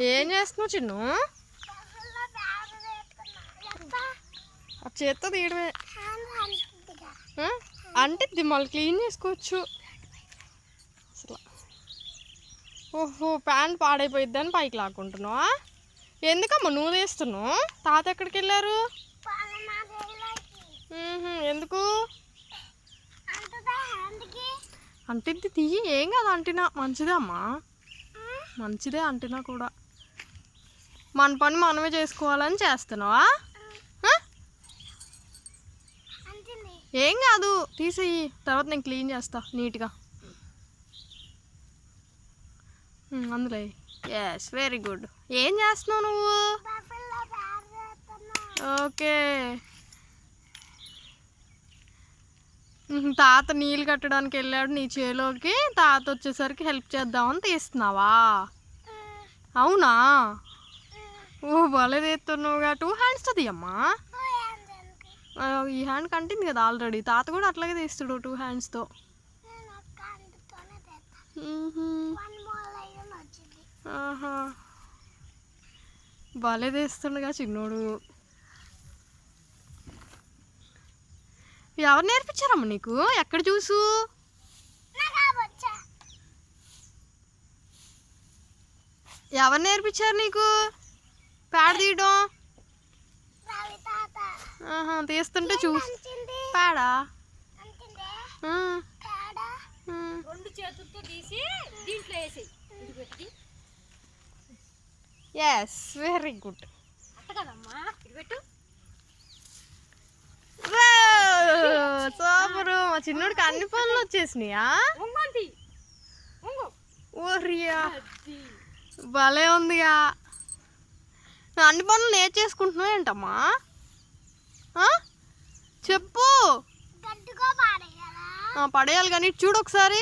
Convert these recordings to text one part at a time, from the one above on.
ఏం చేస్తున్నావు చిన్ను? ఆ చేత్తో తీయడమే అంటే మళ్ళీ క్లీన్ చేసుకోవచ్చు అసలు. ఓహో, ప్యాంట్ పాడైపోయిద్దని పైకి లాక్కుంటున్నావా? ఎందుకమ్మా నువ్వు తీస్తున్నావు? తాత ఎక్కడికి వెళ్ళారు? ఎందుకు అంటిద్ది? తీయి, ఏం కాదు. అంటినా మంచిదే అమ్మా, మంచిదే. అంటినా కూడా మన పని మనమే చేసుకోవాలని చేస్తున్నావా? ఏం కాదు, తీసేయి. తర్వాత నేను క్లీన్ చేస్తా నీట్గా. అందులో ఎస్, వెరీ గుడ్. ఏం చేస్తున్నావు నువ్వు? ఓకే. తాత నీళ్ళు కట్టడానికి వెళ్ళాడు నీ చేలోకి. తాత వచ్చేసరికి హెల్ప్ చేద్దామని తీస్తున్నావా? అవునా? ఓ, భలే తీస్తున్నావుగా. 2 హ్యాండ్స్తో తీయమ్మా. ఈ హ్యాండ్ కంటింది కదా ఆల్రెడీ. తాత కూడా అట్లాగే తీస్తాడు 2 హ్యాండ్స్తో. ఆహా, భలే తీస్తుండగా చిన్నోడు. ఎవరు నేర్పించారమ్మ నీకు? ఎక్కడ చూసు? ఎవరు నేర్పించారు నీకు పేడ తీయడం? తీస్తుంటే చూసి పేడా? Yes, very good. సూపరు. మా చిన్నోడికి అన్ని పనులు వచ్చేసినాయా? ఓరియా, భలే ఉందిగా. అన్ని పనులు నేర్చేసుకుంటున్నావు ఏంటమ్మా? చెప్పు. పడేయాలి కానీ చూడు ఒకసారి.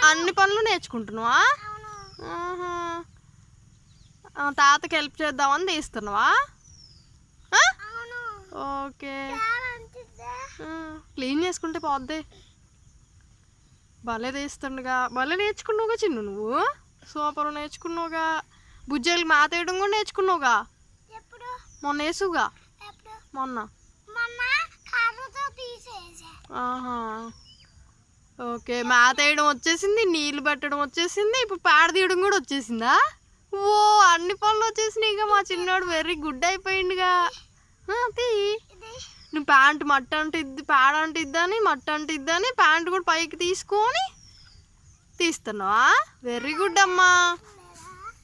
అన్ని పనులు నేర్చుకుంటున్నావా? తాతకి హెల్ప్ చేద్దామని తీస్తున్నావా? ఓకే, క్లీన్ చేసుకుంటే పోద్ది. భలే తీస్తుండగా. భలే నేర్చుకున్నావుగా చిన్ను నువ్వు. సూపర్ నేర్చుకున్నావుగా. బుజ్జాయిలు మేత వేయడం కూడా నేర్చుకున్నావుగా. మొన్న వేసుగా. మొన్న. ఆహా, ఓకే. మేత వేయడం వచ్చేసింది, నీళ్ళు పెట్టడం వచ్చేసింది, ఇప్పుడు పేడ తీయడం కూడా వచ్చేసిందా? ఓ, అన్ని పనులు వచ్చేసినాయిగా. మా చిన్నోడు వెరీ గుడ్ అయిపోయిందిగా. తీ. నువ్వు ప్యాంట్ మట్టి అంటిద్ది, పేడ అంటిద్దని, మట్టి అంటిద్దని ప్యాంట్ కూడా పైకి తీసుకొని తీస్తున్నావా? వెరీ గుడ్ అమ్మా.